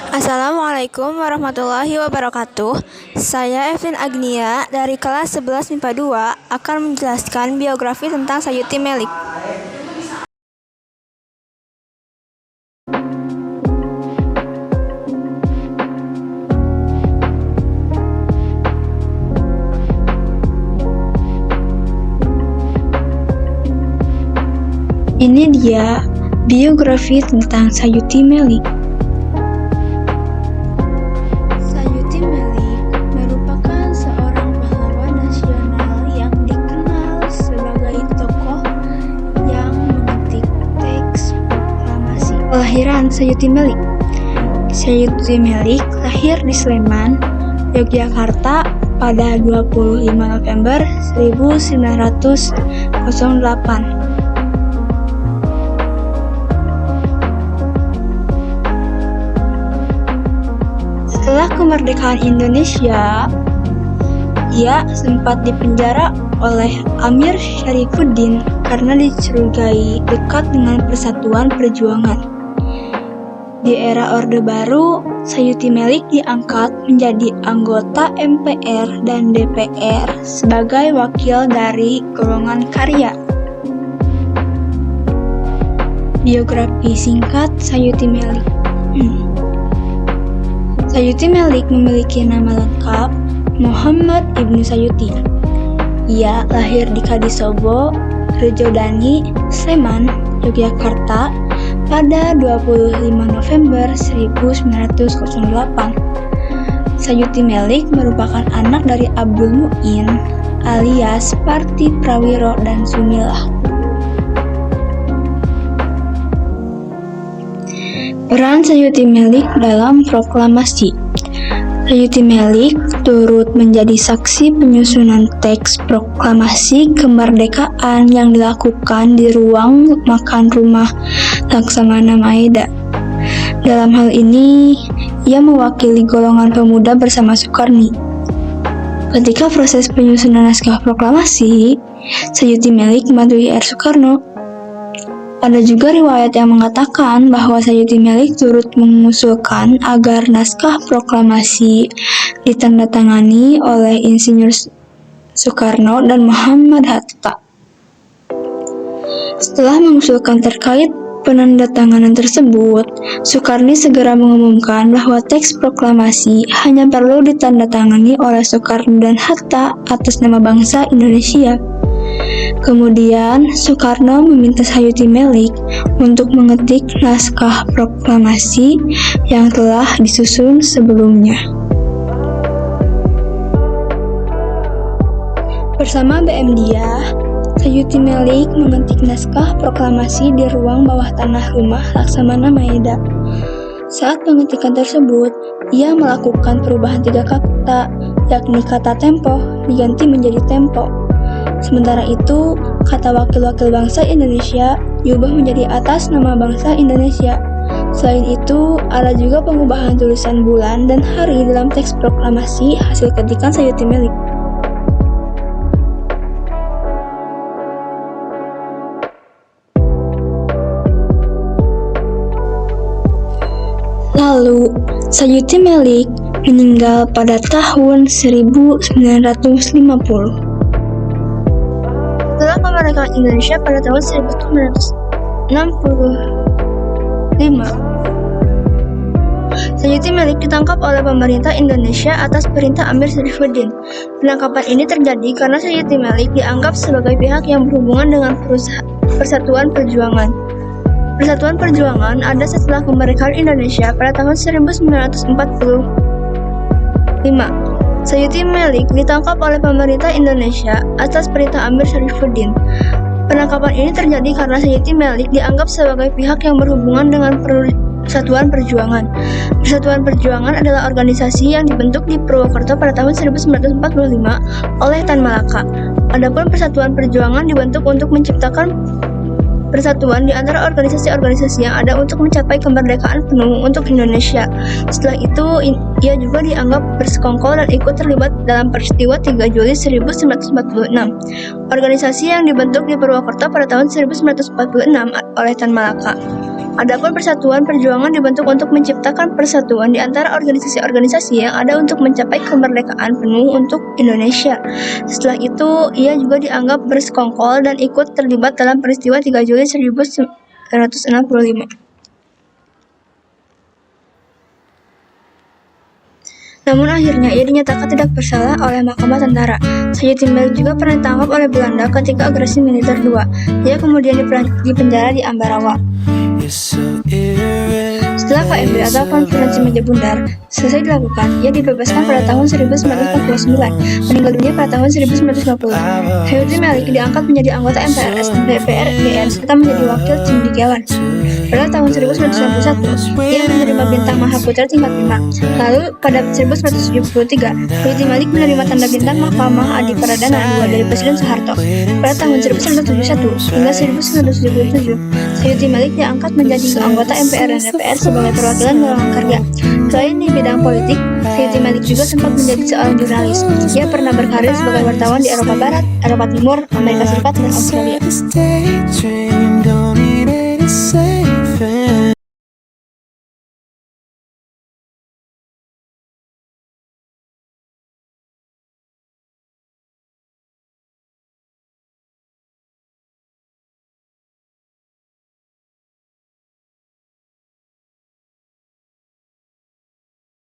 Assalamualaikum warahmatullahi wabarakatuh. Saya Evelyn Agnia dari kelas 11 MIPA 2 akan menjelaskan biografi tentang Sayuti Melik. Ini dia biografi tentang Sayuti Melik. Sayuti Melik merupakan seorang pahlawan nasional yang dikenal sebagai tokoh yang memetik teks proklamasi. Kelahiran Sayuti Melik. Sayuti Melik lahir di Sleman, Yogyakarta pada 25 November 1908. Setelah kemerdekaan Indonesia, ia sempat dipenjara oleh Amir Syarifuddin karena dicurigai dekat dengan Persatuan Perjuangan. Di era Orde Baru, Sayuti Melik diangkat menjadi anggota MPR dan DPR sebagai wakil dari golongan karya. Biografi singkat Sayuti Melik. Sayuti Melik memiliki nama lengkap Muhammad Ibnu Sayuti. Ia lahir di Kadisobo, Rejodani, Sleman, Yogyakarta pada 25 November 1908. Sayuti Melik merupakan anak dari Abdul Muin alias Parti Prawiro dan Sumilah. Peran Sayuti Melik dalam proklamasi. Sayuti Melik turut menjadi saksi penyusunan teks proklamasi kemerdekaan yang dilakukan di ruang makan rumah Laksamana Maeda. Dalam hal ini, ia mewakili golongan pemuda bersama Soekarni. Ketika proses penyusunan naskah proklamasi, Sayuti Melik membantu R. Soekarno. Ada juga riwayat yang mengatakan bahwa Sayuti Melik turut mengusulkan agar naskah proklamasi ditandatangani oleh Insinyur Soekarno dan Muhammad Hatta. Setelah mengusulkan terkait penandatanganan tersebut, Soekarno segera mengumumkan bahwa teks proklamasi hanya perlu ditandatangani oleh Soekarno dan Hatta atas nama bangsa Indonesia. Kemudian, Soekarno meminta Sayuti Melik untuk mengetik naskah proklamasi yang telah disusun sebelumnya. Bersama BM Diah, Sayuti Melik mengetik naskah proklamasi di ruang bawah tanah rumah Laksamana Maeda. Saat pengetikan tersebut, ia melakukan perubahan 3 kata, yakni kata tempo diganti menjadi tempo. Sementara itu, kata wakil-wakil bangsa Indonesia diubah menjadi atas nama bangsa Indonesia. Selain itu, ada juga pengubahan tulisan bulan dan hari dalam teks proklamasi hasil ketikan Sayuti Melik. Lalu, Sayuti Melik meninggal pada tahun 1950. Setelah kemerdekaan Indonesia pada tahun 1965, Sayuti Melik ditangkap oleh pemerintah Indonesia atas perintah Amir Syarifuddin. Penangkapan ini terjadi karena Sayuti Melik dianggap sebagai pihak yang berhubungan dengan Persatuan Perjuangan. Persatuan Perjuangan ada setelah kemerdekaan Indonesia pada tahun 1945. Sayuti Melik ditangkap oleh pemerintah Indonesia atas perintah Amir Syarifuddin. Penangkapan ini terjadi karena Sayuti Melik dianggap sebagai pihak yang berhubungan dengan Persatuan Perjuangan. Persatuan Perjuangan adalah organisasi yang dibentuk di Purwokerto pada tahun 1945 oleh Tan Malaka. Adapun Persatuan Perjuangan dibentuk untuk menciptakan persatuan di antara organisasi-organisasi yang ada untuk mencapai kemerdekaan penuh untuk Indonesia. Setelah itu, ia juga dianggap bersekongkol dan ikut terlibat dalam peristiwa 3 Juli 1946. Organisasi yang dibentuk di Purwokerto pada tahun 1946 oleh Tan Malaka. Adapun Persatuan Perjuangan dibentuk untuk menciptakan persatuan di antara organisasi-organisasi yang ada untuk mencapai kemerdekaan penuh untuk Indonesia. Setelah itu, ia juga dianggap bersekongkol dan ikut terlibat dalam peristiwa 3 Juli 1965. Namun akhirnya ia dinyatakan tidak bersalah oleh Mahkamah Tentara. Sayuti Melik juga pernah ditangkap oleh Belanda ketika agresi militer 2. Ia kemudian dipenjara di Ambarawa. Setelah KMB atau Konferensi Meja Bundar selesai dilakukan, ia dibebaskan pada tahun 1949, meninggal dunia pada tahun 1950. Sayuti Melik diangkat menjadi anggota MPRS dan DPR GN serta menjadi wakil cendekiawan. Pada tahun 1991, ia menerima bintang Mahaputra tingkat 5. Lalu pada 1973, Sayuti Melik menerima tanda bintang Mahkamah Adi Pradana II dari Presiden Soeharto. Pada tahun 1971 hingga 1977, Sayuti Melik diangkat menjadi anggota MPR dan DPR sebagai perwakilan golongan karya. Selain di bidang politik, Sayuti Melik juga sempat menjadi seorang jurnalis. Ia pernah berkarir sebagai wartawan di Eropa Barat, Eropa Timur, Amerika Serikat, dan Australia.